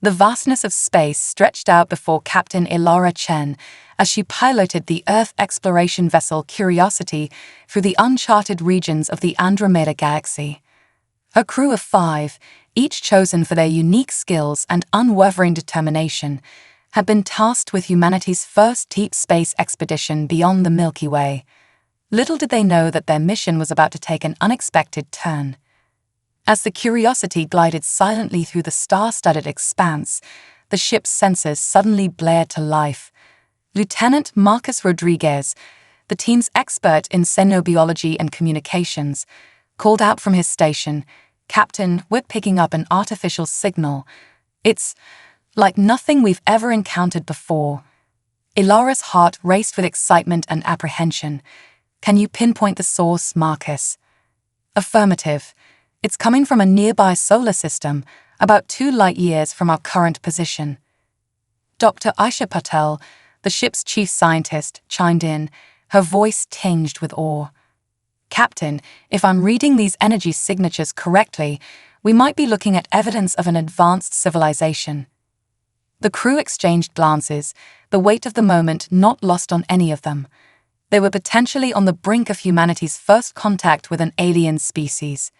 The vastness of space stretched out before Captain Elara Chen as she piloted the Earth exploration vessel Curiosity through the uncharted regions of the Andromeda Galaxy. Her crew of 5, each chosen for their unique skills and unwavering determination, had been tasked with humanity's first deep space expedition beyond the Milky Way. Little did they know that their mission was about to take an unexpected turn. As the Curiosity glided silently through the star-studded expanse, the ship's sensors suddenly blared to life. Lieutenant Marcus Rodriguez, the team's expert in xenobiology and communications, called out from his station, "Captain, we're picking up an artificial signal. It's like nothing we've ever encountered before." Elara's heart raced with excitement and apprehension. "Can you pinpoint the source, Marcus?" "Affirmative. It's coming from a nearby solar system, about 2 light-years from our current position." Dr. Aisha Patel, the ship's chief scientist, chimed in, her voice tinged with awe. "Captain, if I'm reading these energy signatures correctly, we might be looking at evidence of an advanced civilization." The crew exchanged glances, the weight of the moment not lost on any of them. They were potentially on the brink of humanity's first contact with an alien species.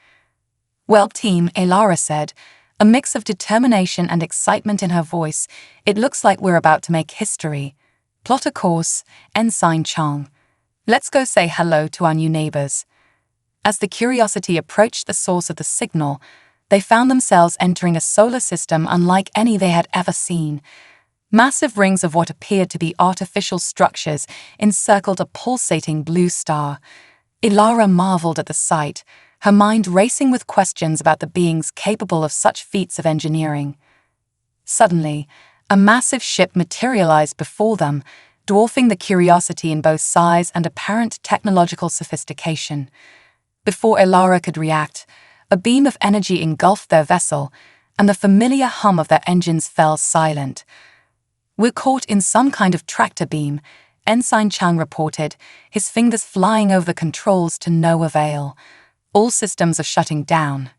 "Well, team," Elara said, a mix of determination and excitement in her voice, "it looks like we're about to make history. Plot a course, Ensign Chang. Let's go say hello to our new neighbors." As the Curiosity approached the source of the signal, they found themselves entering a solar system unlike any they had ever seen. Massive rings of what appeared to be artificial structures encircled a pulsating blue star. Elara marveled at the sight, her mind racing with questions about the beings capable of such feats of engineering. Suddenly, a massive ship materialized before them, dwarfing the Curiosity in both size and apparent technological sophistication. Before Elara could react, a beam of energy engulfed their vessel, and the familiar hum of their engines fell silent. "We're caught in some kind of tractor beam," Ensign Chang reported, his fingers flying over the controls to no avail. "All systems are shutting down."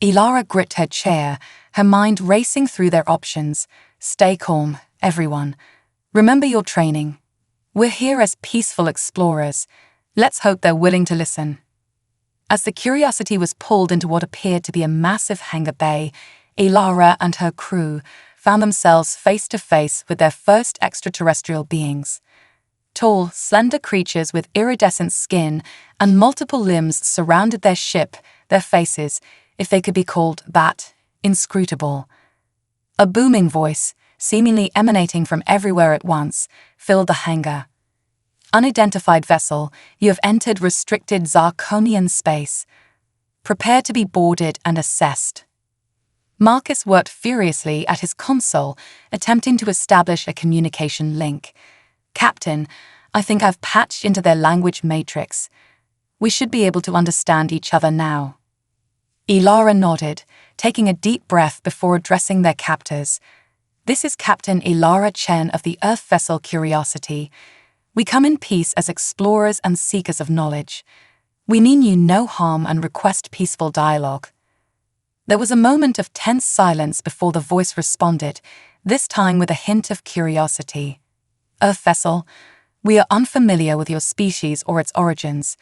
Elara gripped her chair, her mind racing through their options. "Stay calm, everyone. Remember your training. We're here as peaceful explorers. Let's hope they're willing to listen." As the Curiosity was pulled into what appeared to be a massive hangar bay, Elara and her crew found themselves face to face with their first extraterrestrial beings. Tall, slender creatures with iridescent skin and multiple limbs surrounded their ship, their faces, if they could be called that, inscrutable. A booming voice, seemingly emanating from everywhere at once, filled the hangar. "Unidentified vessel, you have entered restricted Zarkonian space. Prepare to be boarded and assessed." Marcus worked furiously at his console, attempting to establish a communication link. "Captain, I think I've patched into their language matrix. We should be able to understand each other now." Elara nodded, taking a deep breath before addressing their captors. "This is Captain Elara Chen of the Earth vessel Curiosity. We come in peace as explorers and seekers of knowledge. We mean you no harm and request peaceful dialogue." There was a moment of tense silence before the voice responded, this time with a hint of curiosity. "Earth vessel, we are unfamiliar with your species or its origins.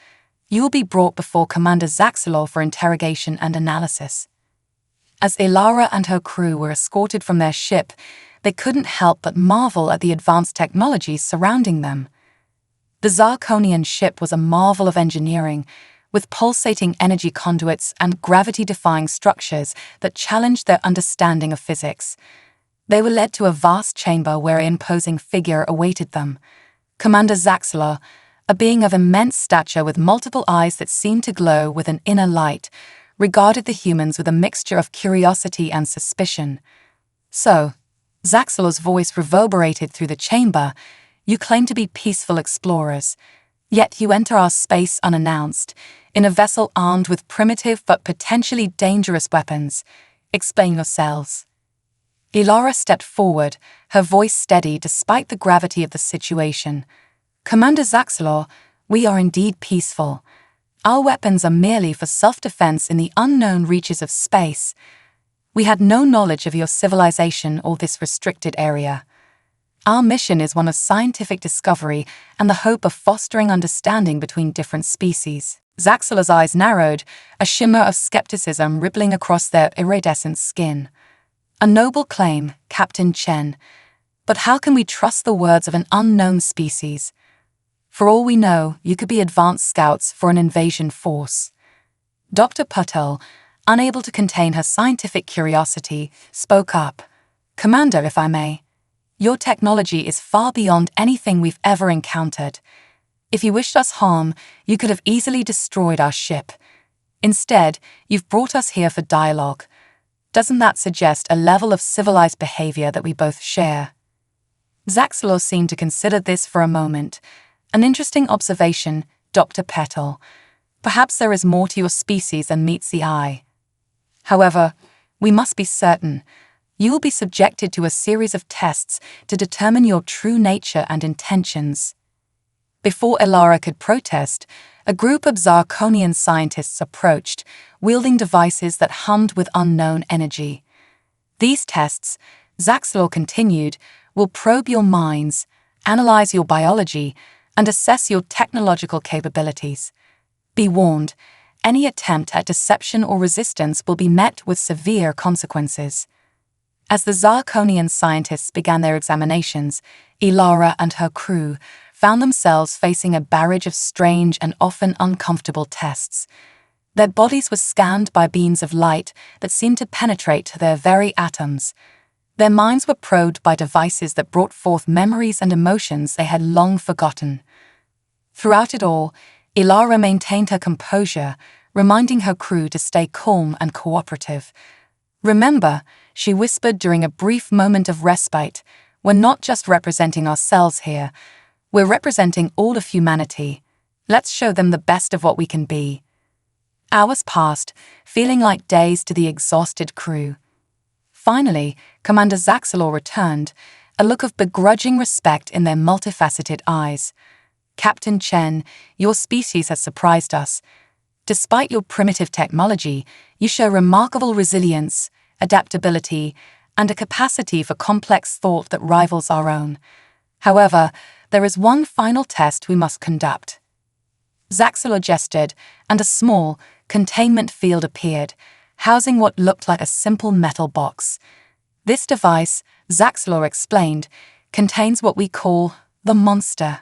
You will be brought before Commander Zaxilor for interrogation and analysis." As Elara and her crew were escorted from their ship, they couldn't help but marvel at the advanced technology surrounding them. The Zarkonian ship was a marvel of engineering, with pulsating energy conduits and gravity-defying structures that challenged their understanding of physics. They were led to a vast chamber where an imposing figure awaited them. Commander Zaxilor, a being of immense stature with multiple eyes that seemed to glow with an inner light, regarded the humans with a mixture of curiosity and suspicion. "So," Zaxilor's voice reverberated through the chamber, "you claim to be peaceful explorers, yet you enter our space unannounced, in a vessel armed with primitive but potentially dangerous weapons. Explain yourselves." Elara stepped forward, her voice steady despite the gravity of the situation. "Commander Zaxilor, we are indeed peaceful. Our weapons are merely for self-defense in the unknown reaches of space. We had no knowledge of your civilization or this restricted area. Our mission is one of scientific discovery and the hope of fostering understanding between different species. Zaxelar's eyes narrowed, a shimmer of skepticism rippling across their iridescent skin. A noble claim, Captain Chen. But how can we trust the words of an unknown species? For all we know, you could be advanced scouts for an invasion force. Dr. Patel, unable to contain her scientific curiosity, spoke up. Commander, if I may, your technology is far beyond anything we've ever encountered. If you wished us harm, you could have easily destroyed our ship. Instead, you've brought us here for dialogue. Doesn't that suggest a level of civilized behavior that we both share? Zaxelar seemed to consider this for a moment. An interesting observation, Dr. Petal. Perhaps there is more to your species than meets the eye. However, we must be certain. You will be subjected to a series of tests to determine your true nature and intentions. Before Elara could protest, a group of Zarkonian scientists approached, wielding devices that hummed with unknown energy. These tests, Zaxelar continued, will probe your minds, analyze your biology, and assess your technological capabilities. Be warned, any attempt at deception or resistance will be met with severe consequences. As the Zarkonian scientists began their examinations, Elara and her crew found themselves facing a barrage of strange and often uncomfortable tests. Their bodies were scanned by beams of light that seemed to penetrate to their very atoms. Their minds were probed by devices that brought forth memories and emotions they had long forgotten. Throughout it all, Elara maintained her composure, reminding her crew to stay calm and cooperative. Remember, she whispered during a brief moment of respite, we're not just representing ourselves here. We're representing all of humanity. Let's show them the best of what we can be. Hours passed, feeling like days to the exhausted crew. Finally, Commander Zaxelar returned, a look of begrudging respect in their multifaceted eyes. Captain Chen, your species has surprised us. Despite your primitive technology, you show remarkable resilience, adaptability, and a capacity for complex thought that rivals our own. However, there is one final test we must conduct. Zaxelar gestured, and a small, containment field appeared, housing what looked like a simple metal box. This device, Zaxelar explained, contains what we call the monster.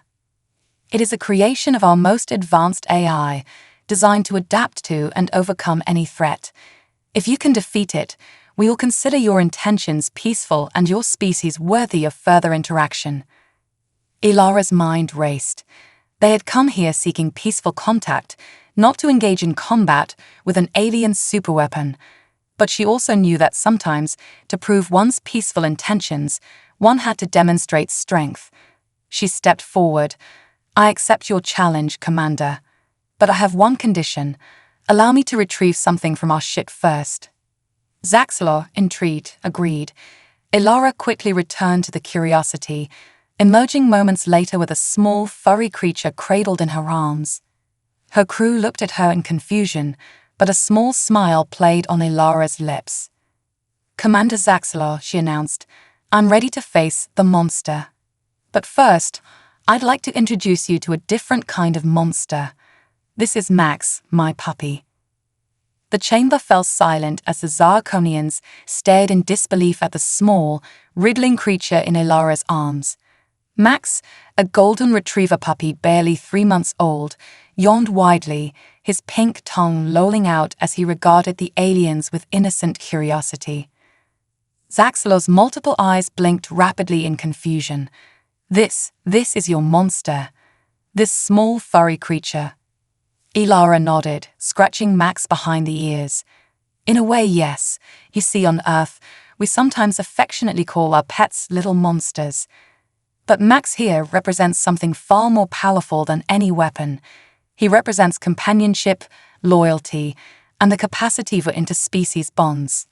It is a creation of our most advanced AI, designed to adapt to and overcome any threat. If you can defeat it, we will consider your intentions peaceful and your species worthy of further interaction. Elara's mind raced. They had come here seeking peaceful contact, not to engage in combat with an alien superweapon. But she also knew that sometimes, to prove one's peaceful intentions, one had to demonstrate strength. She stepped forward. I accept your challenge, Commander. But I have one condition. Allow me to retrieve something from our ship first. Zaxelar, intrigued, agreed. Elara quickly returned to the Curiosity, emerging moments later with a small, furry creature cradled in her arms. Her crew looked at her in confusion, but a small smile played on Elara's lips. Commander Zaxelar, she announced, I'm ready to face the monster. But first, I'd like to introduce you to a different kind of monster. This is Max, my puppy. The chamber fell silent as the Zarkonians stared in disbelief at the small, wriggling creature in Elara's arms. Max, a golden retriever puppy barely 3 months old, yawned widely, his pink tongue lolling out as he regarded the aliens with innocent curiosity. Zaxelar's multiple eyes blinked rapidly in confusion. This is your monster. This small, furry creature. Elara nodded, scratching Max behind the ears. In a way, yes. You see, on Earth, we sometimes affectionately call our pets little monsters. But Max here represents something far more powerful than any weapon. He represents companionship, loyalty, and the capacity for interspecies bonds.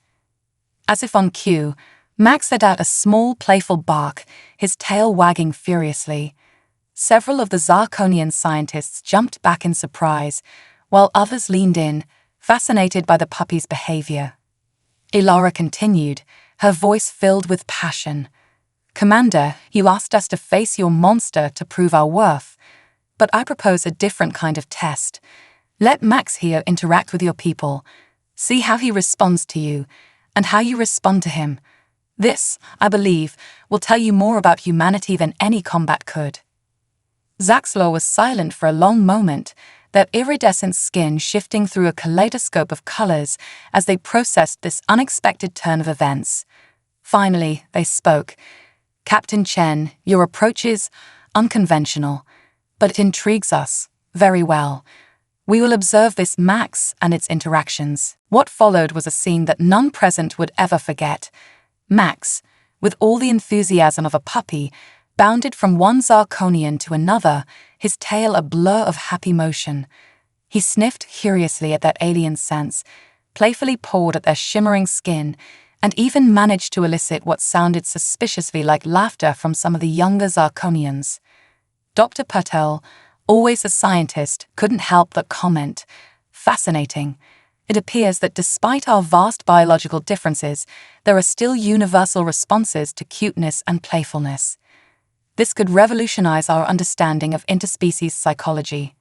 As if on cue, Max let out a small, playful bark, his tail wagging furiously. Several of the Zarkonian scientists jumped back in surprise, while others leaned in, fascinated by the puppy's behavior. Ilara continued, her voice filled with passion. "Commander, you asked us to face your monster to prove our worth. But I propose a different kind of test. Let Max here interact with your people. See how he responds to you, and how you respond to him. This, I believe, will tell you more about humanity than any combat could." Zaxlor was silent for a long moment, their iridescent skin shifting through a kaleidoscope of colors as they processed this unexpected turn of events. Finally, they spoke. "Captain Chen, your approach is unconventional, but it intrigues us very well. We will observe this Max and its interactions." What followed was a scene that none present would ever forget. Max, with all the enthusiasm of a puppy, bounded from one Zarkonian to another, his tail a blur of happy motion. He sniffed curiously at that alien sense, playfully pawed at their shimmering skin, and even managed to elicit what sounded suspiciously like laughter from some of the younger Zarkonians. Dr. Patel, always a scientist, couldn't help but comment, "Fascinating. It appears that despite our vast biological differences, there are still universal responses to cuteness and playfulness. This could revolutionize our understanding of interspecies psychology."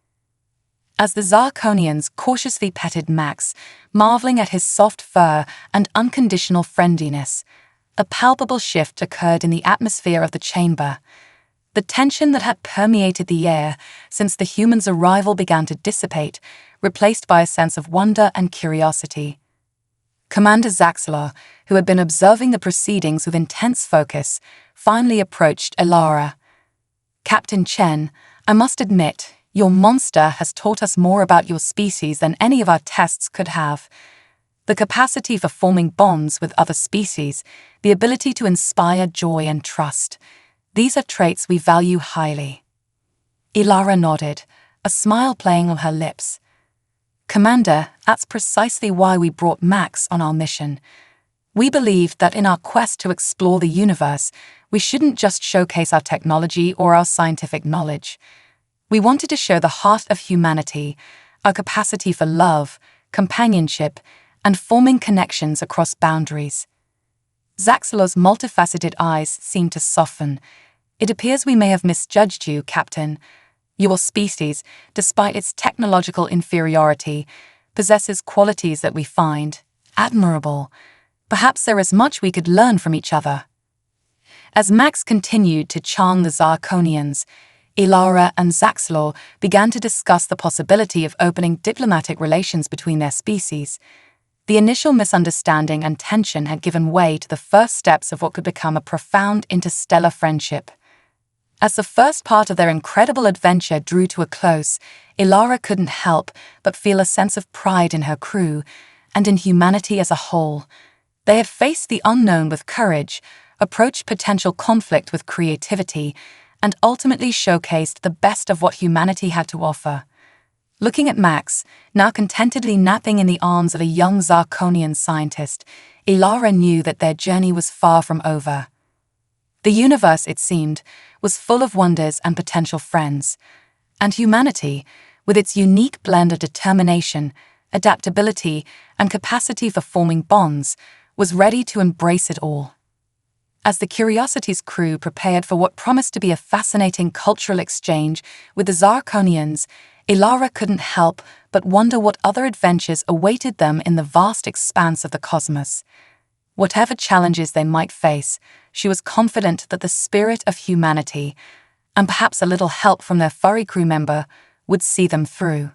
As the Zarkonians cautiously petted Max, marveling at his soft fur and unconditional friendliness, a palpable shift occurred in the atmosphere of the chamber. The tension that had permeated the air since the humans' arrival began to dissipate, replaced by a sense of wonder and curiosity. Commander Zaxlor, who had been observing the proceedings with intense focus, finally approached Ilara. "Captain Chen, I must admit, your monster has taught us more about your species than any of our tests could have. The capacity for forming bonds with other species, the ability to inspire joy and trust. These are traits we value highly." Ilara nodded, a smile playing on her lips. "Commander, that's precisely why we brought Max on our mission. We believed that in our quest to explore the universe, we shouldn't just showcase our technology or our scientific knowledge. We wanted to show the heart of humanity, our capacity for love, companionship, and forming connections across boundaries." Zaxlor's multifaceted eyes seemed to soften. "It appears we may have misjudged you, Captain. Your species, despite its technological inferiority, possesses qualities that we find admirable. Perhaps there is much we could learn from each other." As Max continued to charm the Zarkonians, Ilara and Zaxlor began to discuss the possibility of opening diplomatic relations between their species. The initial misunderstanding and tension had given way to the first steps of what could become a profound interstellar friendship. As the first part of their incredible adventure drew to a close, Ilara couldn't help but feel a sense of pride in her crew and in humanity as a whole. They had faced the unknown with courage, approached potential conflict with creativity, and ultimately showcased the best of what humanity had to offer. Looking at Max, now contentedly napping in the arms of a young Zarkonian scientist, Ilara knew that their journey was far from over. The universe, it seemed, was full of wonders and potential friends, and humanity, with its unique blend of determination, adaptability, and capacity for forming bonds, was ready to embrace it all. As the Curiosity's crew prepared for what promised to be a fascinating cultural exchange with the Zarkonians, Ilara couldn't help but wonder what other adventures awaited them in the vast expanse of the cosmos. Whatever challenges they might face, she was confident that the spirit of humanity, and perhaps a little help from their furry crew member, would see them through.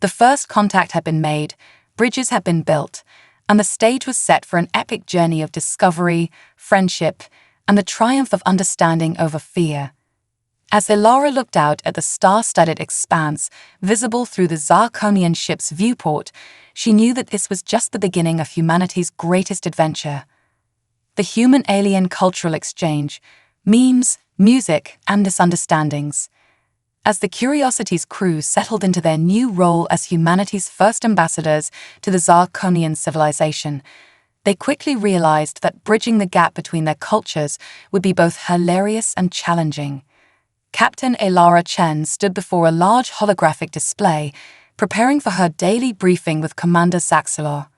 The first contact had been made, bridges had been built, and the stage was set for an epic journey of discovery, friendship, and the triumph of understanding over fear. As Ilara looked out at the star-studded expanse, visible through the Zarkonian ship's viewport, she knew that this was just the beginning of humanity's greatest adventure. The human-alien cultural exchange, memes, music, and misunderstandings. As the Curiosity's crew settled into their new role as humanity's first ambassadors to the Zarkonian civilization, they quickly realized that bridging the gap between their cultures would be both hilarious and challenging. Captain Ilara Chen stood before a large holographic display, preparing for her daily briefing with Commander Zaxlor.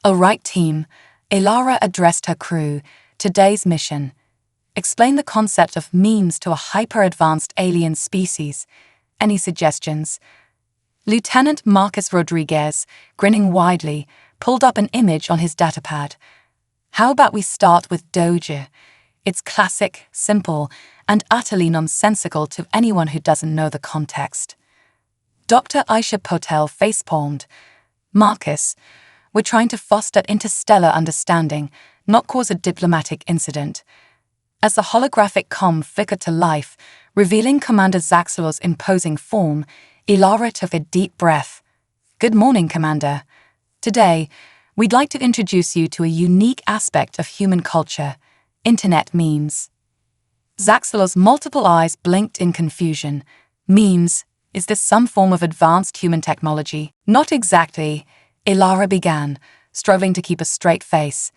"All right, team," Elara addressed her crew. "Today's mission: explain the concept of memes to a hyper-advanced alien species. Any suggestions?" Lieutenant Marcus Rodriguez, grinning widely, pulled up an image on his datapad. "How about we start with Doge? It's classic, simple, and utterly nonsensical to anyone who doesn't know the context." Dr. Aisha Patel facepalmed. "Marcus, we're trying to foster interstellar understanding, not cause a diplomatic incident." As the holographic comm flickered to life, revealing Commander Zaxelor's imposing form, Elara took a deep breath. "Good morning, Commander. Today, we'd like to introduce you to a unique aspect of human culture: internet memes." Zaxelor's multiple eyes blinked in confusion. "Memes? Is this some form of advanced human technology?" "Not exactly," Elara began, struggling to keep a straight face.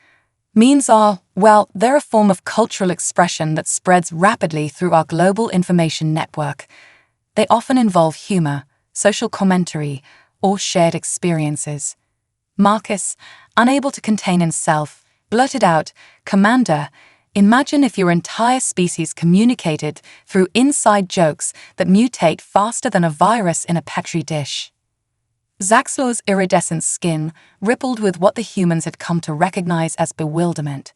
"Memes are, well, they're a form of cultural expression that spreads rapidly through our global information network. They often involve humor, social commentary, or shared experiences." Marcus, unable to contain himself, blurted out, "Commander, imagine if your entire species communicated through inside jokes that mutate faster than a virus in a petri dish." Zaxlor's iridescent skin rippled with what the humans had come to recognize as bewilderment.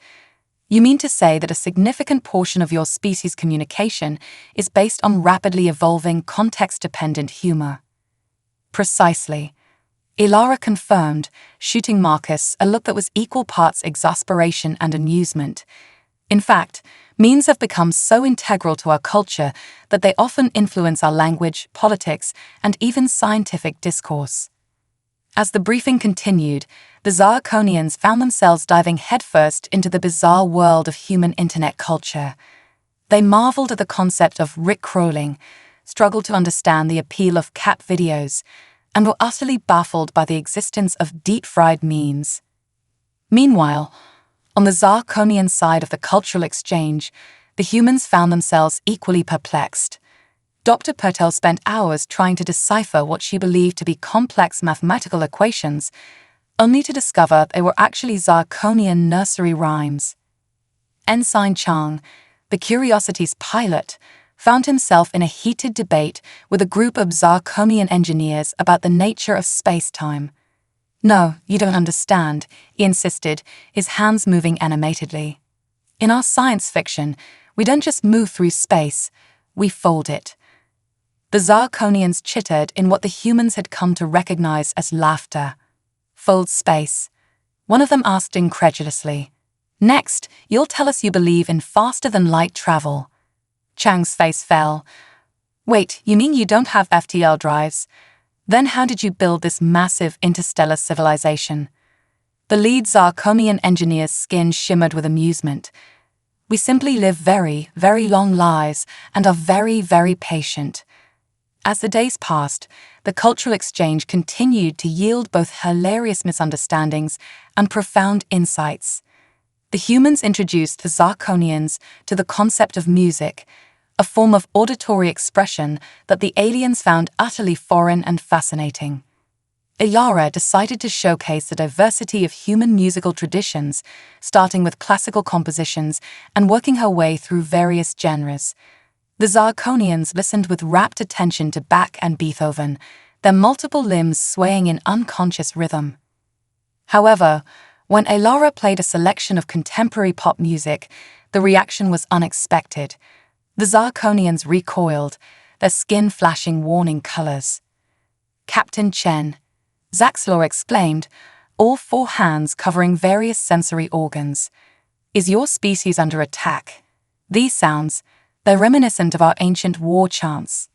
"You mean to say that a significant portion of your species' communication is based on rapidly evolving, context-dependent humor?" "Precisely," Elara confirmed, shooting Marcus a look that was equal parts exasperation and amusement. "In fact, memes have become so integral to our culture that they often influence our language, politics, and even scientific discourse." As the briefing continued, the Zarkonians found themselves diving headfirst into the bizarre world of human internet culture. They marveled at the concept of Rick-crawling, struggled to understand the appeal of cat videos, and were utterly baffled by the existence of deep-fried memes. Meanwhile, on the Zarkonian side of the cultural exchange, the humans found themselves equally perplexed. Dr. Patel spent hours trying to decipher what she believed to be complex mathematical equations, only to discover they were actually Zarkonian nursery rhymes. Ensign Chang, the Curiosity's pilot, found himself in a heated debate with a group of Zarkonian engineers about the nature of space-time. "No, you don't understand," he insisted, his hands moving animatedly. "In our science fiction, we don't just move through space, we fold it." The Zarkonians chittered in what the humans had come to recognize as laughter. "Fold space?" one of them asked incredulously. "Next, you'll tell us you believe in faster-than-light travel." Chang's face fell. "Wait, you mean you don't have FTL drives? Then how did you build this massive interstellar civilization?" The lead Zarkonian engineer's skin shimmered with amusement. "We simply live very, very long lives and are very, very patient." As the days passed, the cultural exchange continued to yield both hilarious misunderstandings and profound insights. The humans introduced the Zarkonians to the concept of music, a form of auditory expression that the aliens found utterly foreign and fascinating. Elara decided to showcase the diversity of human musical traditions, starting with classical compositions and working her way through various genres. The Zarkonians listened with rapt attention to Bach and Beethoven, their multiple limbs swaying in unconscious rhythm. However, when Elara played a selection of contemporary pop music, the reaction was unexpected. The Zarkonians recoiled, their skin flashing warning colors. "Captain Chen," Zaxelor exclaimed, all four hands covering various sensory organs. "Is your species under attack? These sounds, they're reminiscent of our ancient war chants."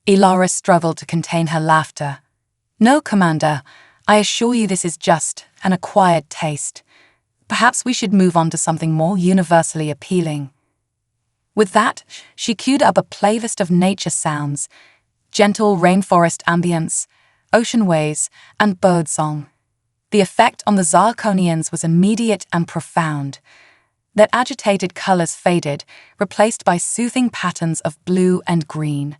Elara struggled to contain her laughter. "No, Commander, I assure you this is just an acquired taste. Perhaps we should move on to something more universally appealing." With that, she queued up a playlist of nature sounds, gentle rainforest ambience, ocean waves, and birdsong. The effect on the Zarkonians was immediate and profound. Their agitated colors faded, replaced by soothing patterns of blue and green.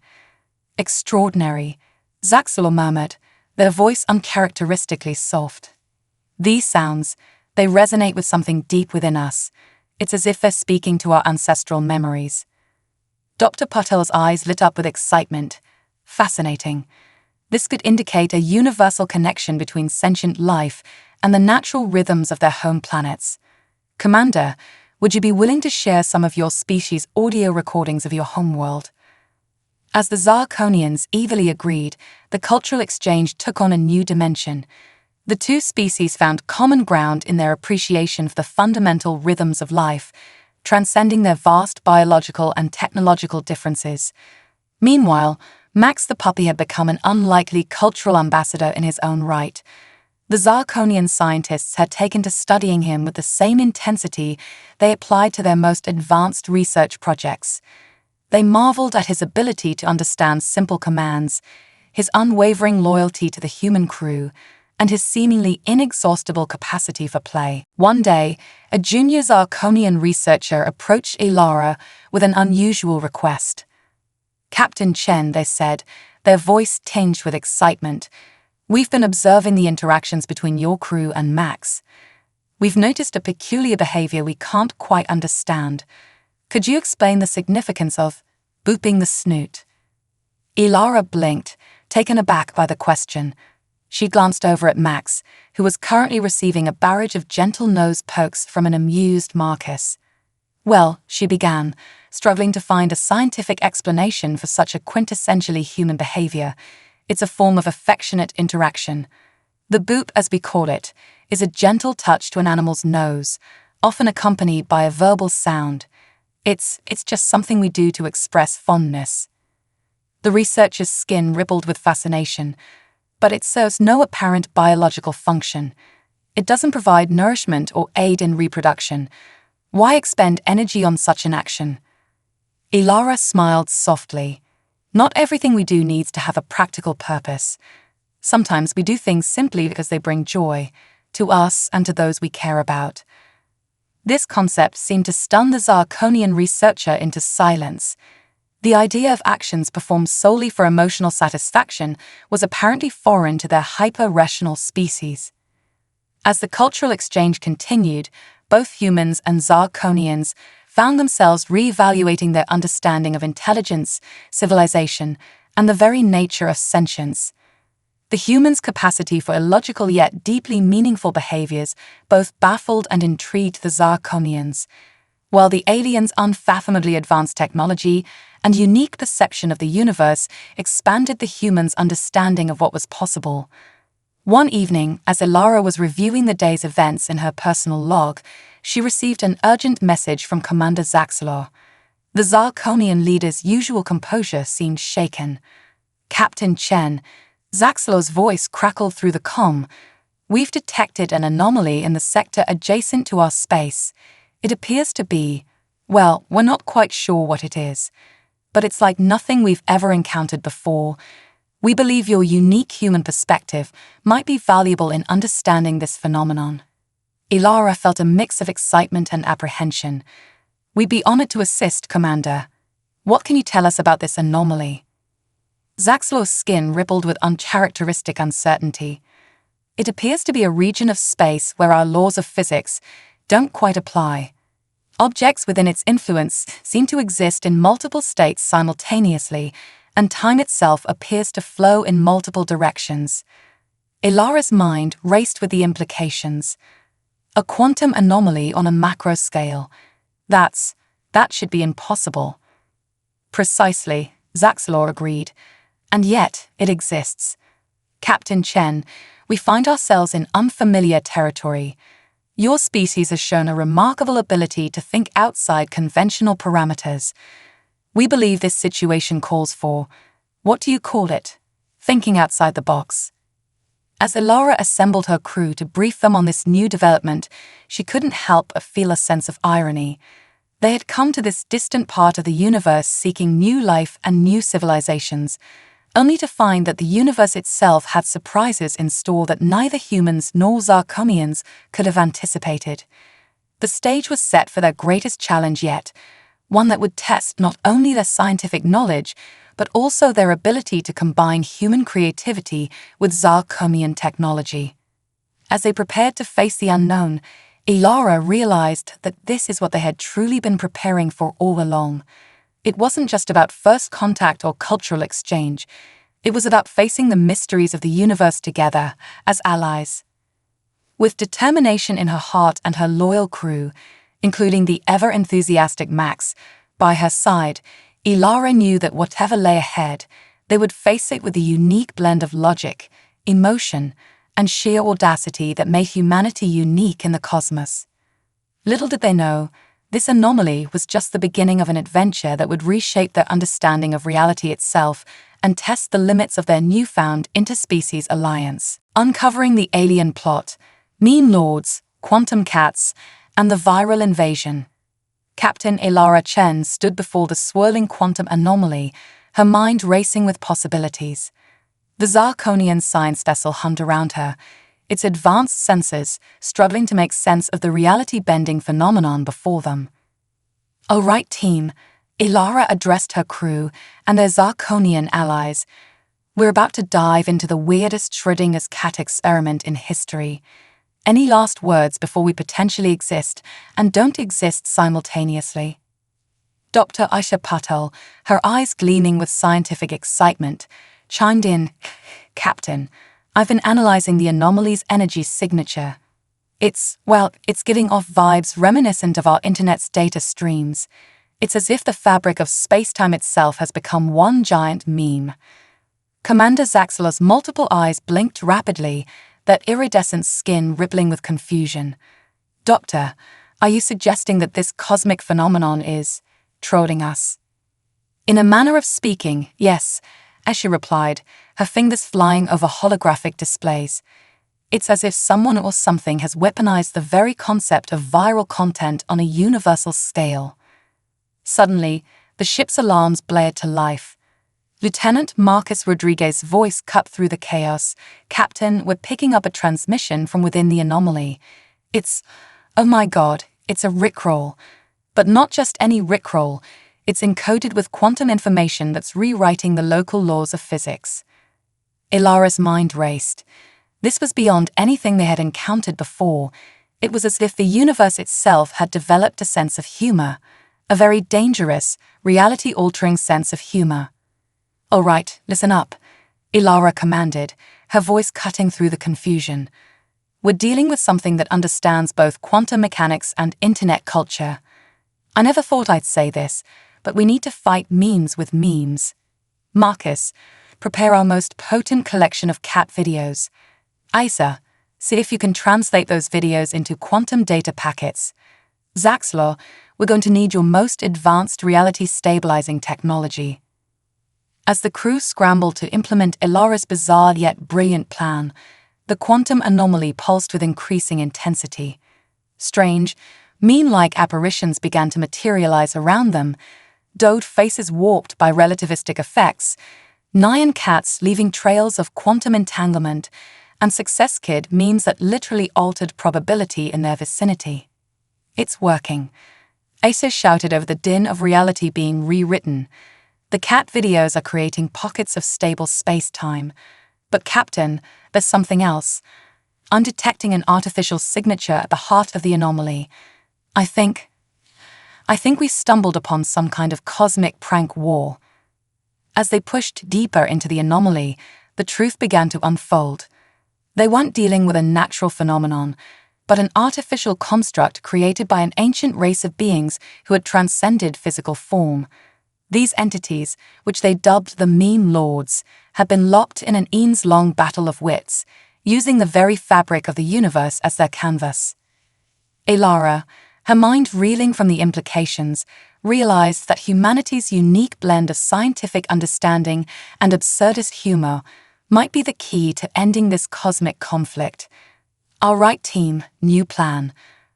"Extraordinary," Zaxelor murmured, their voice uncharacteristically soft. These sounds, they resonate with something deep within us. It's as if they're speaking to our ancestral memories. Dr. Patel's eyes lit up with excitement. Fascinating. This could indicate a universal connection between sentient life and the natural rhythms of their home planets. Commander, would you be willing to share some of your species' audio recordings of your homeworld? As the Zarkonians eagerly agreed, the cultural exchange took on a new dimension. The two species found common ground in their appreciation for the fundamental rhythms of life, transcending their vast biological and technological differences. Meanwhile, Max the puppy had become an unlikely cultural ambassador in his own right. The Zarkonian scientists had taken to studying him with the same intensity they applied to their most advanced research projects. They marveled at his ability to understand simple commands, his unwavering loyalty to the human crew, and his seemingly inexhaustible capacity for play. One day, a junior Zarkonian researcher approached Ilara with an unusual request. "Captain Chen," they said, their voice tinged with excitement, "we've been observing the interactions between your crew and Max. We've noticed a peculiar behavior we can't quite understand. Could you explain the significance of booping the snoot?" Ilara blinked, taken aback by the question. She glanced over at Max, who was currently receiving a barrage of gentle nose pokes from an amused Marcus. "Well," she began, struggling to find a scientific explanation for such a quintessentially human behavior, "it's a form of affectionate interaction. The boop, as we call it, is a gentle touch to an animal's nose, often accompanied by a verbal sound. It's just something we do to express fondness." The researcher's skin rippled with fascination, but it serves no apparent biological function. It doesn't provide nourishment or aid in reproduction. Why expend energy on such an action? Ilara smiled softly. "Not everything we do needs to have a practical purpose. Sometimes we do things simply because they bring joy, to us and to those we care about." This concept seemed to stun the Zarkonian researcher into silence. The idea of actions performed solely for emotional satisfaction was apparently foreign to their hyper-rational species. As the cultural exchange continued, both humans and Zarkonians found themselves re-evaluating their understanding of intelligence, civilization, and the very nature of sentience. The humans' capacity for illogical yet deeply meaningful behaviors both baffled and intrigued the Zarkonians, while the aliens' unfathomably advanced technology and unique perception of the universe expanded the humans' understanding of what was possible. One evening, as Ilara was reviewing the day's events in her personal log, she received an urgent message from Commander Zaxelor. The Zarkonian leader's usual composure seemed shaken. "Captain Chen," Zaxelor's voice crackled through the comm, "we've detected an anomaly in the sector adjacent to our space. It appears to be, well, we're not quite sure what it is, but it's like nothing we've ever encountered before. We believe your unique human perspective might be valuable in understanding this phenomenon." Ilara felt a mix of excitement and apprehension. "We'd be honored to assist, Commander. What can you tell us about this anomaly?" Zaxelor's skin rippled with uncharacteristic uncertainty. "It appears to be a region of space where our laws of physics don't quite apply. Objects within its influence seem to exist in multiple states simultaneously, and time itself appears to flow in multiple directions." Ilara's mind raced with the implications. A quantum anomaly on a macro scale. That should be impossible. "Precisely," Zaxelor agreed. "And yet, it exists. Captain Chen, we find ourselves in unfamiliar territory. Your species has shown a remarkable ability to think outside conventional parameters. We believe this situation calls for, what do you call it? Thinking outside the box." As Ilara assembled her crew to brief them on this new development, she couldn't help but feel a sense of irony. They had come to this distant part of the universe seeking new life and new civilizations, only to find that the universe itself had surprises in store that neither humans nor Zarkonians could have anticipated. The stage was set for their greatest challenge yet, one that would test not only their scientific knowledge, but also their ability to combine human creativity with Zarkonian technology. As they prepared to face the unknown, Elara realized that this is what they had truly been preparing for all along. It wasn't just about first contact or cultural exchange. It was about facing the mysteries of the universe together as allies. With determination in her heart and her loyal crew, including the ever-enthusiastic Max, by her side, Elara knew that whatever lay ahead, they would face it with the unique blend of logic, emotion, and sheer audacity that made humanity unique in the cosmos. Little did they know, this anomaly was just the beginning of an adventure that would reshape their understanding of reality itself and test the limits of their newfound interspecies alliance. Uncovering the alien plot, meme lords, quantum cats, and the viral invasion. Captain Elara Chen stood before the swirling quantum anomaly, her mind racing with possibilities. The Zarkonian science vessel hummed around her, its advanced sensors struggling to make sense of the reality-bending phenomenon before them. "All right, team," Elara addressed her crew and their Zarkonian allies. "We're about to dive into the weirdest Schrödinger's cat experiment in history. Any last words before we potentially exist and don't exist simultaneously?" Dr. Aisha Patel, her eyes gleaming with scientific excitement, chimed in, "Captain, I've been analyzing the anomaly's energy signature. It's giving off vibes reminiscent of our internet's data streams. It's as if the fabric of space-time itself has become one giant meme." Commander Zaxelo's multiple eyes blinked rapidly, that iridescent skin rippling with confusion. "Doctor, are you suggesting that this cosmic phenomenon is trolling us?" "In a manner of speaking, yes," as she replied, her fingers flying over holographic displays. "It's as if someone or something has weaponized the very concept of viral content on a universal scale." Suddenly, the ship's alarms blared to life. Lieutenant Marcus Rodriguez's voice cut through the chaos. "Captain, we're picking up a transmission from within the anomaly. Oh my God, it's a rickroll. But not just any rickroll. It's encoded with quantum information that's rewriting the local laws of physics." Elara's mind raced. This was beyond anything they had encountered before. It was as if the universe itself had developed a sense of humor, a very dangerous, reality-altering sense of humor. "All right, listen up," Elara commanded, her voice cutting through the confusion. "We're dealing with something that understands both quantum mechanics and internet culture. I never thought I'd say this, but we need to fight memes with memes. Marcus, prepare our most potent collection of cat videos. Isa, see if you can translate those videos into quantum data packets. Zaxlo, we're going to need your most advanced reality-stabilizing technology." As the crew scrambled to implement Elara's bizarre yet brilliant plan, the quantum anomaly pulsed with increasing intensity. Strange, meme-like apparitions began to materialize around them, dode faces warped by relativistic effects, Nyan cats leaving trails of quantum entanglement, and Success Kid memes that literally altered probability in their vicinity. "It's working," Acer shouted over the din of reality being rewritten. "The cat videos are creating pockets of stable space-time. But Captain, there's something else. I'm detecting an artificial signature at the heart of the anomaly. I think we stumbled upon some kind of cosmic prank war." As they pushed deeper into the anomaly, the truth began to unfold. They weren't dealing with a natural phenomenon, but an artificial construct created by an ancient race of beings who had transcended physical form. These entities, which they dubbed the Meme Lords, had been locked in an eons-long battle of wits, using the very fabric of the universe as their canvas. Elara, her mind reeling from the implications, realized that humanity's unique blend of scientific understanding and absurdist humor might be the key to ending this cosmic conflict. "All right, team, new plan.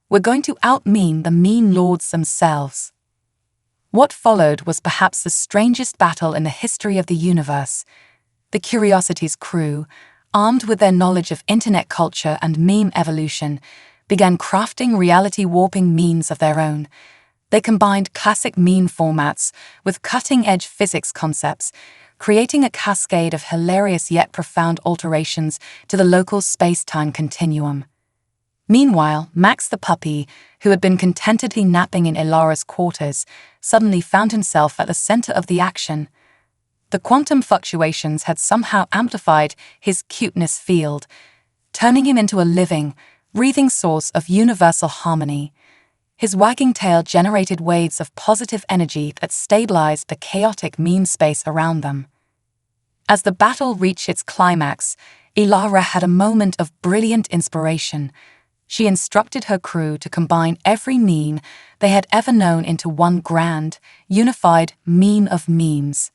We're going to out-meme the Meme Lords themselves." What followed was perhaps the strangest battle in the history of the universe. The Curiosity's crew, armed with their knowledge of internet culture and meme evolution, began crafting reality-warping memes of their own. They combined classic meme formats with cutting-edge physics concepts, creating a cascade of hilarious yet profound alterations to the local space-time continuum. Meanwhile, Max the puppy, who had been contentedly napping in Ilara's quarters, suddenly found himself at the center of the action. The quantum fluctuations had somehow amplified his cuteness field, turning him into a living, breathing source of universal harmony. His wagging tail generated waves of positive energy that stabilized the chaotic meme space around them. As the battle reached its climax, Ilara had a moment of brilliant inspiration. She instructed her crew to combine every meme they had ever known into one grand, unified meme of memes.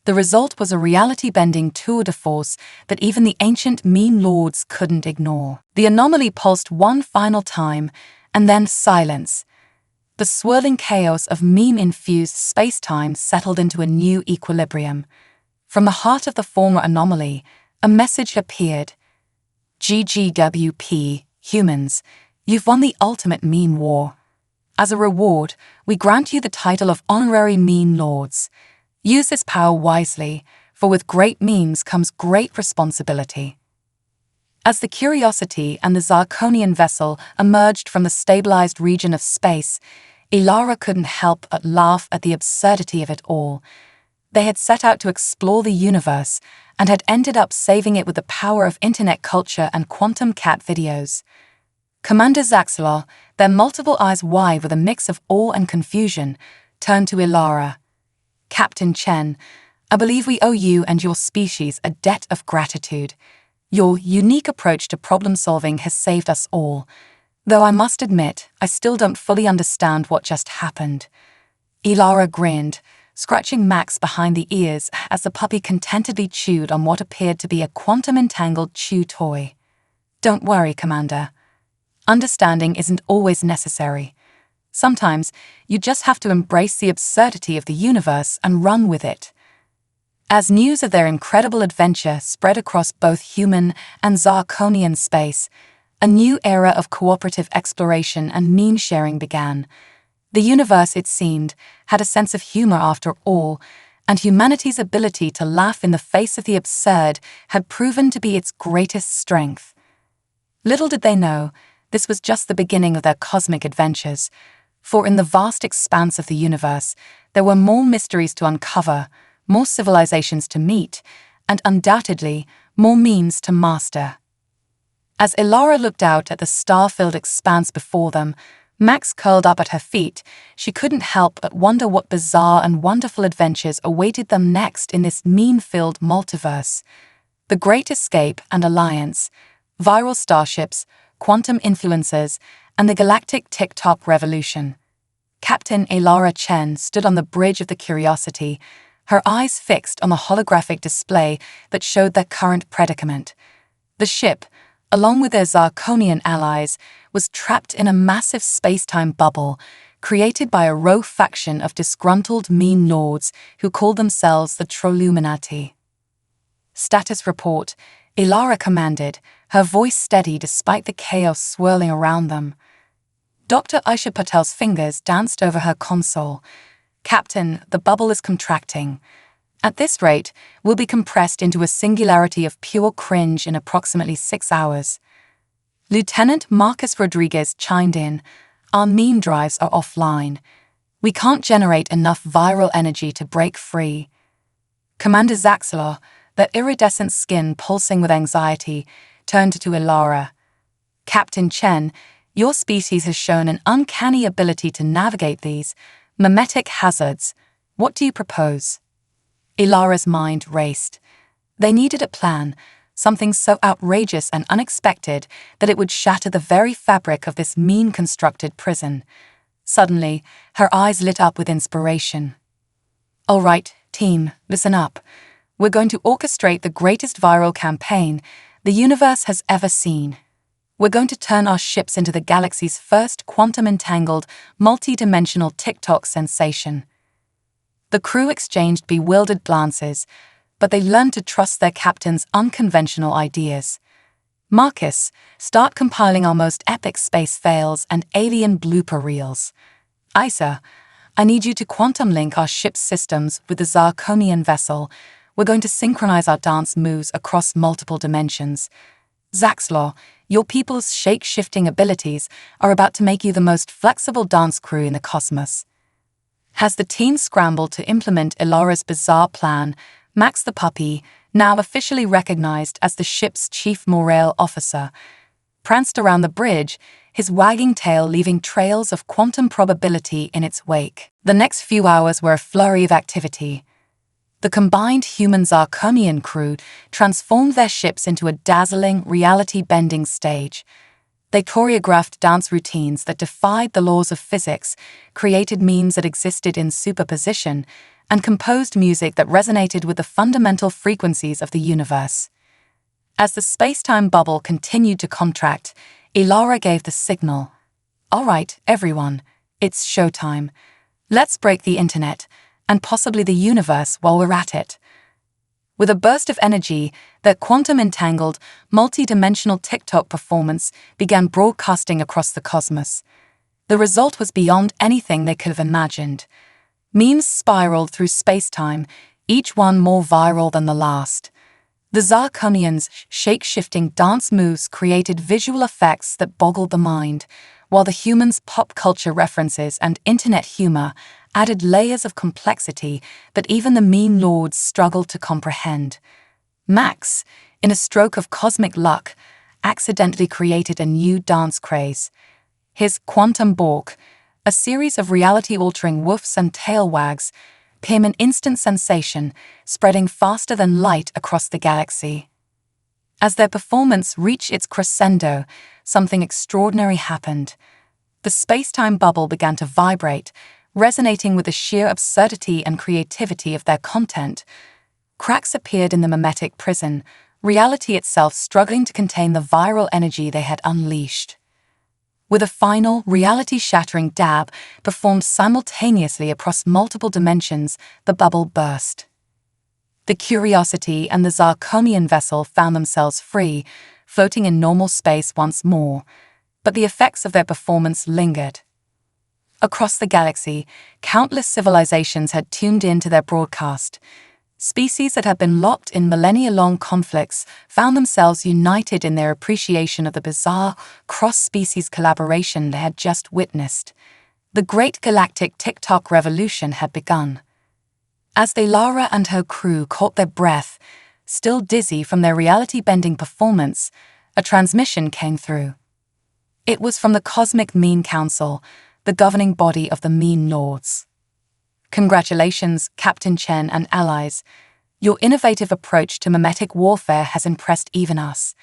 The result was a reality-bending tour de force that even the ancient meme lords couldn't ignore. The anomaly pulsed one final time, and then silence. The swirling chaos of meme-infused space-time settled into a new equilibrium. From the heart of the former anomaly, a message appeared. GGWP, humans, you've won the ultimate meme war. As a reward, we grant you the title of honorary meme lords. Use this power wisely, for with great memes comes great responsibility. As the Curiosity and the Zirconian vessel emerged from the stabilized region of space, Ilara couldn't help but laugh at the absurdity of it all. They had set out to explore the universe and had ended up saving it with the power of internet culture and quantum cat videos. Commander Zaxelor, their multiple eyes wide with a mix of awe and confusion, turned to Ilara. Captain Chen, I believe we owe you and your species a debt of gratitude. Your unique approach to problem-solving has saved us all, though I must admit I still don't fully understand what just happened. Ilara grinned, scratching Max behind the ears as the puppy contentedly chewed on what appeared to be a quantum-entangled chew toy. Don't worry, Commander. Understanding isn't always necessary. Sometimes you just have to embrace the absurdity of the universe and run with it. As news of their incredible adventure spread across both human and Zirconian space, a new era of cooperative exploration and meme sharing began. The universe, it seemed, had a sense of humor after all, and humanity's ability to laugh in the face of the absurd had proven to be its greatest strength. Little did they know, this was just the beginning of their cosmic adventures, for in the vast expanse of the universe, there were more mysteries to uncover, more civilizations to meet, and undoubtedly more memes to master. As Ilara looked out at the star-filled expanse before them, Max curled up at her feet. She couldn't help but wonder what bizarre and wonderful adventures awaited them next in this meme-filled multiverse. The Great Escape and Alliance, viral starships, quantum influencers, and the galactic TikTok revolution. Captain Ilara Chen stood on the bridge of the Curiosity, her eyes fixed on the holographic display that showed their current predicament. The ship, along with their Zirconian allies, was trapped in a massive space-time bubble created by a rogue faction of disgruntled meme lords who called themselves the Trolluminati. Status report, Ilara commanded, her voice steady despite the chaos swirling around them. Dr. Aisha Patel's fingers danced over her console. Captain, the bubble is contracting. At this rate, we'll be compressed into a singularity of pure cringe in approximately 6 hours. Lieutenant Marcus Rodriguez chimed in. Our meme drives are offline. We can't generate enough viral energy to break free. Commander Zaxelor, their iridescent skin pulsing with anxiety, turned to Ilara. Captain Chen, your species has shown an uncanny ability to navigate these mimetic hazards. What do you propose? Ilara's mind raced. They needed a plan, something so outrageous and unexpected that it would shatter the very fabric of this meme-constructed prison. Suddenly, her eyes lit up with inspiration. All right, team, listen up. We're going to orchestrate the greatest viral campaign the universe has ever seen. We're going to turn our ships into the galaxy's first quantum-entangled, multi-dimensional TikTok sensation. The crew exchanged bewildered glances, but they learned to trust their captain's unconventional ideas. Marcus, start compiling our most epic space fails and alien blooper reels. Isa, I need you to quantum link our ship's systems with the Zirconian vessel. We're going to synchronize our dance moves across multiple dimensions. Zaxlor, your people's shape-shifting abilities are about to make you the most flexible dance crew in the cosmos. As the team scrambled to implement Elora's bizarre plan, Max the puppy, now officially recognized as the ship's chief morale officer, pranced around the bridge, his wagging tail leaving trails of quantum probability in its wake. The next few hours were a flurry of activity. The combined human-Zarcomian crew transformed their ships into a dazzling, reality-bending stage. They choreographed dance routines that defied the laws of physics, created memes that existed in superposition, and composed music that resonated with the fundamental frequencies of the universe. As the space-time bubble continued to contract, Elora gave the signal. "All right, everyone, it's showtime. Let's break the internet, and possibly the universe while we're at it." With a burst of energy, their quantum-entangled, multi-dimensional TikTok performance began broadcasting across the cosmos. The result was beyond anything they could have imagined. Memes spiraled through space-time, each one more viral than the last. The Zarcomians' shape-shifting dance moves created visual effects that boggled the mind, while the humans' pop culture references and internet humor added layers of complexity that even the meme lords struggled to comprehend. Max, in a stroke of cosmic luck, accidentally created a new dance craze. His quantum balk, a series of reality-altering woofs and tail wags, became an instant sensation, spreading faster than light across the galaxy. As their performance reached its crescendo, something extraordinary happened. The space-time bubble began to vibrate, resonating with the sheer absurdity and creativity of their content. Cracks appeared in the mimetic prison, reality itself struggling to contain the viral energy they had unleashed. With a final, reality-shattering dab performed simultaneously across multiple dimensions, the bubble burst. The Curiosity and the Zarcomian vessel found themselves free, floating in normal space once more, but the effects of their performance lingered. Across the galaxy, countless civilizations had tuned in to their broadcast. Species that had been locked in millennia-long conflicts found themselves united in their appreciation of the bizarre, cross-species collaboration they had just witnessed. The great galactic TikTok revolution had begun. As Lara and her crew caught their breath, still dizzy from their reality-bending performance, a transmission came through. It was from the Cosmic Meme Council, the governing body of the Meme Lords. "Congratulations, Captain Chen and allies. Your innovative approach to mimetic warfare has impressed even us.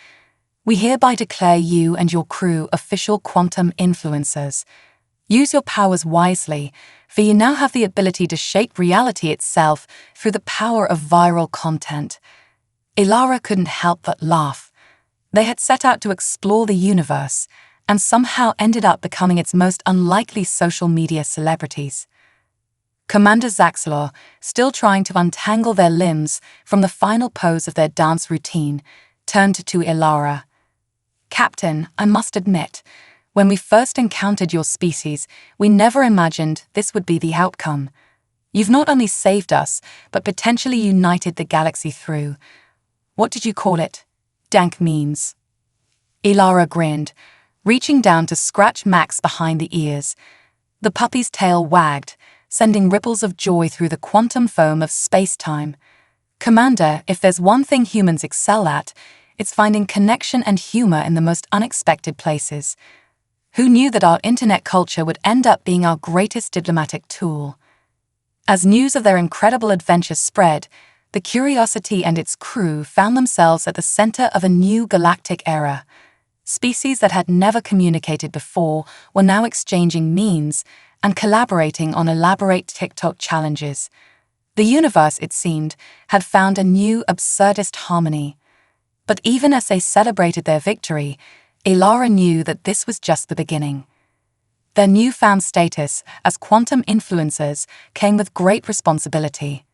We hereby declare you and your crew official quantum influencers. Use your powers wisely, for you now have the ability to shape reality itself through the power of viral content." Elara couldn't help but laugh. They had set out to explore the universe, and somehow ended up becoming its most unlikely social media celebrities. Commander Zaxlor, still trying to untangle their limbs from the final pose of their dance routine, turned to Elara. "Captain, I must admit, when we first encountered your species, we never imagined this would be the outcome. You've not only saved us, but potentially united the galaxy through, what did you call it? Dank memes." Elara grinned, reaching down to scratch Max behind the ears. The puppy's tail wagged, sending ripples of joy through the quantum foam of space-time. "Commander, if there's one thing humans excel at, it's finding connection and humor in the most unexpected places. Who knew that our internet culture would end up being our greatest diplomatic tool?" As news of their incredible adventure spread, the Curiosity and its crew found themselves at the center of a new galactic era. Species that had never communicated before were now exchanging memes and collaborating on elaborate TikTok challenges. The universe, it seemed, had found a new, absurdist harmony. But even as they celebrated their victory, Elara knew that this was just the beginning. Their newfound status as quantum influencers came with great responsibility.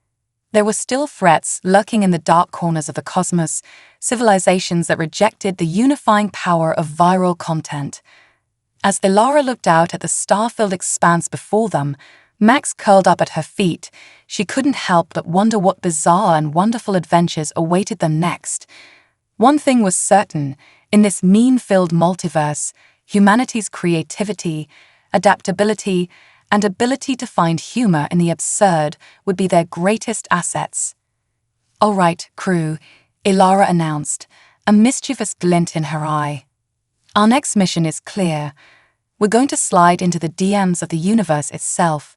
There were still threats lurking in the dark corners of the cosmos, civilizations that rejected the unifying power of viral content. As Elara looked out at the star-filled expanse before them, Max curled up at her feet. She couldn't help but wonder what bizarre and wonderful adventures awaited them next. One thing was certain, in this meme-filled multiverse, humanity's creativity, adaptability, and ability to find humor in the absurd would be their greatest assets. "All right, crew," Ilara announced, a mischievous glint in her eye. "Our next mission is clear. We're going to slide into the DMs of the universe itself.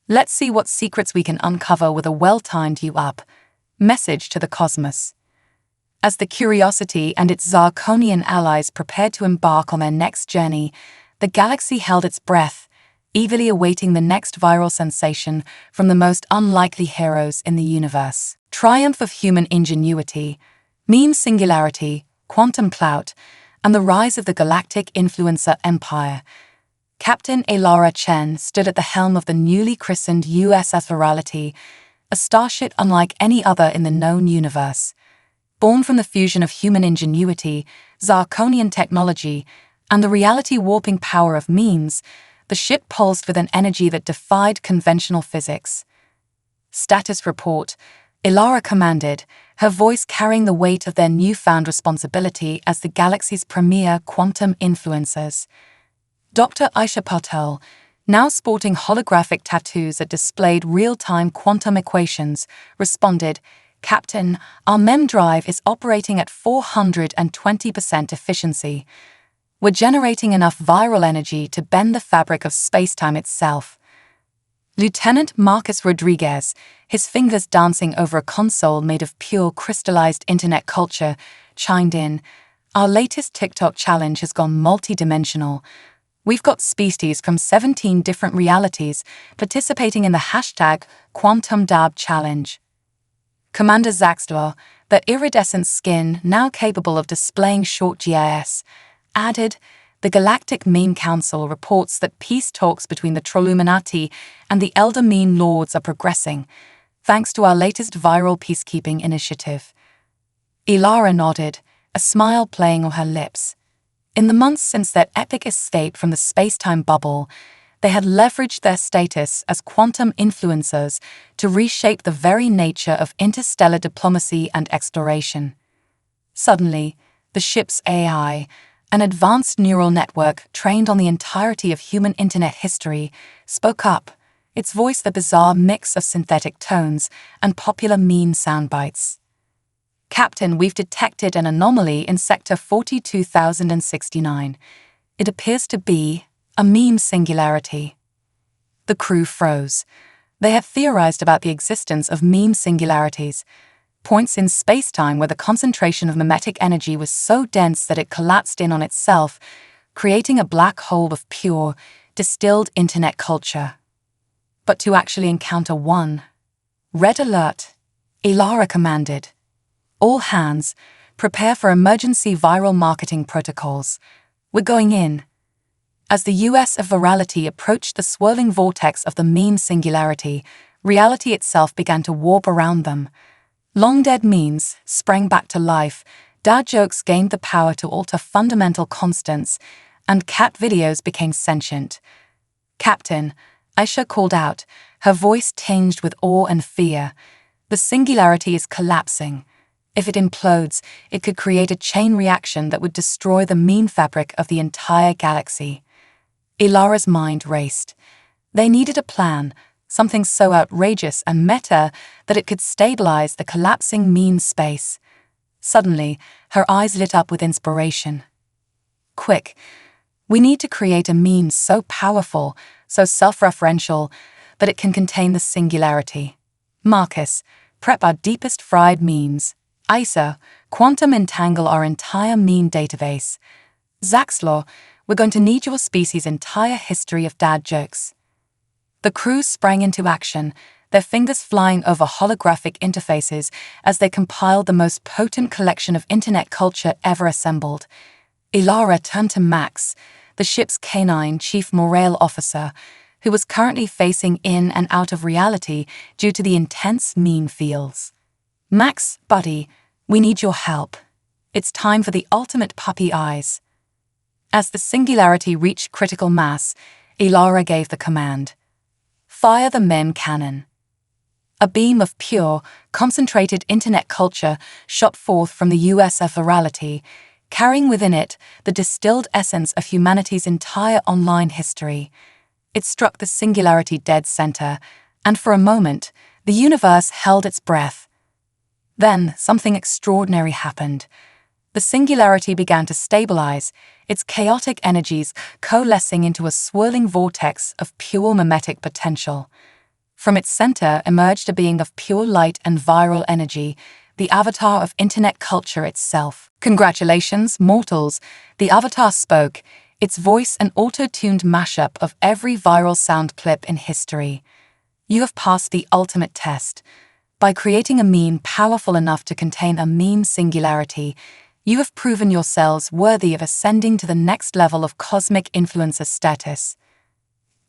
Let's see what secrets we can uncover with a well-timed you-up message to the cosmos." As the Curiosity and its Zarkonian allies prepared to embark on their next journey, the galaxy held its breath, eagerly awaiting the next viral sensation from the most unlikely heroes in the universe. Triumph of human ingenuity, meme singularity, quantum clout, and the rise of the galactic influencer empire. Captain Ilara Chen stood at the helm of the newly christened USS Virality, a starship unlike any other in the known universe. Born from the fusion of human ingenuity, Zarkonian technology, and the reality-warping power of memes, the ship pulsed with an energy that defied conventional physics. "Status report," Ilara commanded, her voice carrying the weight of their newfound responsibility as the galaxy's premier quantum influencers. Dr. Aisha Patel, now sporting holographic tattoos that displayed real-time quantum equations, responded, "Captain, our MEM drive is operating at 420% efficiency. We're generating enough viral energy to bend the fabric of spacetime itself." Lieutenant Marcus Rodriguez, his fingers dancing over a console made of pure crystallized internet culture, chimed in, "Our latest TikTok challenge has gone multi-dimensional. We've got species from 17 different realities participating in the hashtag #QuantumDab Challenge." Commander Zaxler, their iridescent skin now capable of displaying short GIS, added, "The Galactic Meme Council reports that peace talks between the Trolluminati and the Elder Meme Lords are progressing, thanks to our latest viral peacekeeping initiative." Ilara nodded, a smile playing on her lips. In the months since their epic escape from the space-time bubble, they had leveraged their status as quantum influencers to reshape the very nature of interstellar diplomacy and exploration. Suddenly, the ship's AI, an advanced neural network trained on the entirety of human internet history, spoke up, its voice the bizarre mix of synthetic tones and popular meme soundbites. "Captain, we've detected an anomaly in Sector 42,069. It appears to be a meme singularity." The crew froze. They had theorized about the existence of meme singularities, points in spacetime where the concentration of memetic energy was so dense that it collapsed in on itself, creating a black hole of pure, distilled internet culture. But to actually encounter one— "Red alert," Ilara commanded. "All hands, prepare for emergency viral marketing protocols. We're going in." As the USS Virality approached the swirling vortex of the meme singularity, reality itself began to warp around them. Long-dead memes sprang back to life, dad jokes gained the power to alter fundamental constants, and cat videos became sentient. "Captain," Aisha called out, her voice tinged with awe and fear, "the singularity is collapsing. If it implodes, it could create a chain reaction that would destroy the meme fabric of the entire galaxy." Ilara's mind raced. They needed a plan, something so outrageous and meta that it could stabilize the collapsing meme space. Suddenly, her eyes lit up with inspiration. "Quick, we need to create a meme so powerful, so self-referential, that it can contain the singularity. Marcus, prep our deepest fried memes. Isa, quantum entangle our entire meme database. Zaxlor, we're going to need your species' entire history of dad jokes." The crew sprang into action, their fingers flying over holographic interfaces as they compiled the most potent collection of internet culture ever assembled. Ilara turned to Max, the ship's canine chief morale officer, who was currently facing in and out of reality due to the intense meme fields. "Max, buddy, we need your help. It's time for the ultimate puppy eyes." As the singularity reached critical mass, Ilara gave the command. Fire the meme cannon. A beam of pure, concentrated internet culture shot forth from the US of virality, carrying within it the distilled essence of humanity's entire online history. It struck the singularity dead center, and for a moment, the universe held its breath. Then something extraordinary happened. The singularity began to stabilize, its chaotic energies coalescing into a swirling vortex of pure mimetic potential. From its center emerged a being of pure light and viral energy, the avatar of internet culture itself. "Congratulations, mortals," the avatar spoke, its voice an auto-tuned mashup of every viral sound clip in history. "You have passed the ultimate test. By creating a meme powerful enough to contain a meme singularity, you have proven yourselves worthy of ascending to the next level of cosmic influencer status."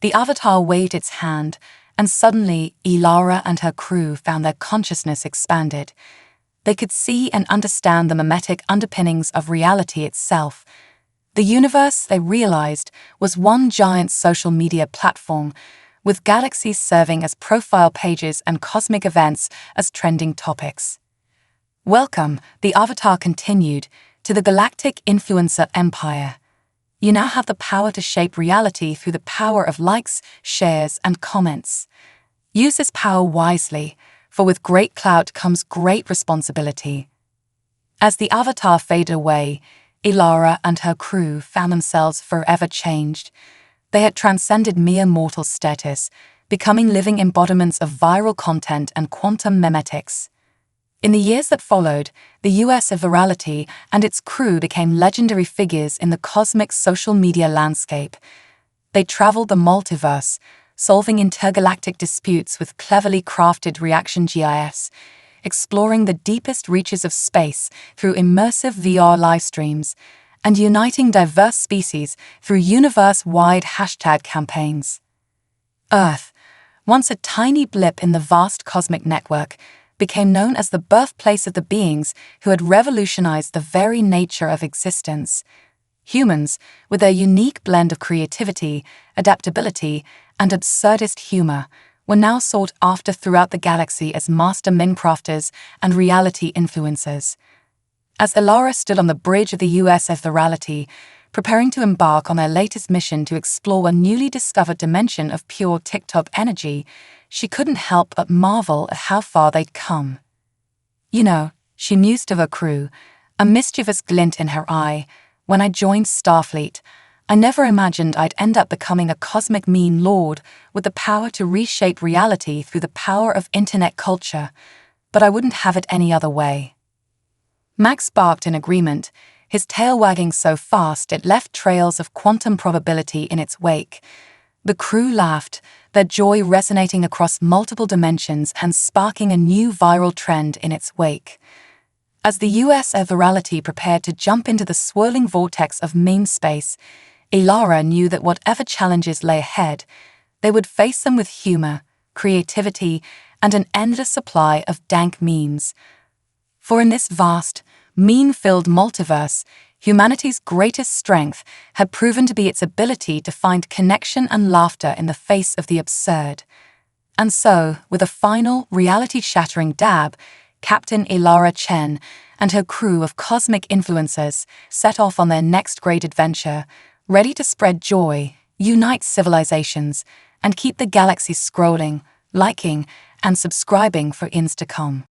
The avatar waved its hand, and suddenly Ilara and her crew found their consciousness expanded. They could see and understand the mimetic underpinnings of reality itself. The universe, they realized, was one giant social media platform, with galaxies serving as profile pages and cosmic events as trending topics. "Welcome," the avatar continued, "to the galactic influencer empire. You now have the power to shape reality through the power of likes, shares, and comments. Use this power wisely, for with great clout comes great responsibility." As the avatar faded away, Ilara and her crew found themselves forever changed. They had transcended mere mortal status, becoming living embodiments of viral content and quantum memetics. In the years that followed, the US of virality and its crew became legendary figures in the cosmic social media landscape. They traveled the multiverse, solving intergalactic disputes with cleverly crafted reaction GIFs, exploring the deepest reaches of space through immersive VR livestreams, and uniting diverse species through universe-wide hashtag campaigns. Earth, once a tiny blip in the vast cosmic network, became known as the birthplace of the beings who had revolutionized the very nature of existence. Humans, with their unique blend of creativity, adaptability, and absurdist humor, were now sought after throughout the galaxy as master meme-crafters and reality influencers. As Ilara stood on the bridge of the US of virality, preparing to embark on their latest mission to explore a newly discovered dimension of pure TikTok energy, she couldn't help but marvel at how far they'd come. "You know," she mused to her crew, a mischievous glint in her eye, "when I joined Starfleet, I never imagined I'd end up becoming a cosmic meme lord with the power to reshape reality through the power of internet culture, but I wouldn't have it any other way." Max barked in agreement, his tail wagging so fast it left trails of quantum probability in its wake. The crew laughed, their joy resonating across multiple dimensions and sparking a new viral trend in its wake. As the US of virality prepared to jump into the swirling vortex of meme space, Ilara knew that whatever challenges lay ahead, they would face them with humor, creativity, and an endless supply of dank memes. For in this vast, meme-filled multiverse, humanity's greatest strength had proven to be its ability to find connection and laughter in the face of the absurd. And so, with a final, reality-shattering dab, Captain Ilara Chen and her crew of cosmic influencers set off on their next great adventure, ready to spread joy, unite civilizations, and keep the galaxy scrolling, liking, and subscribing for ins to come.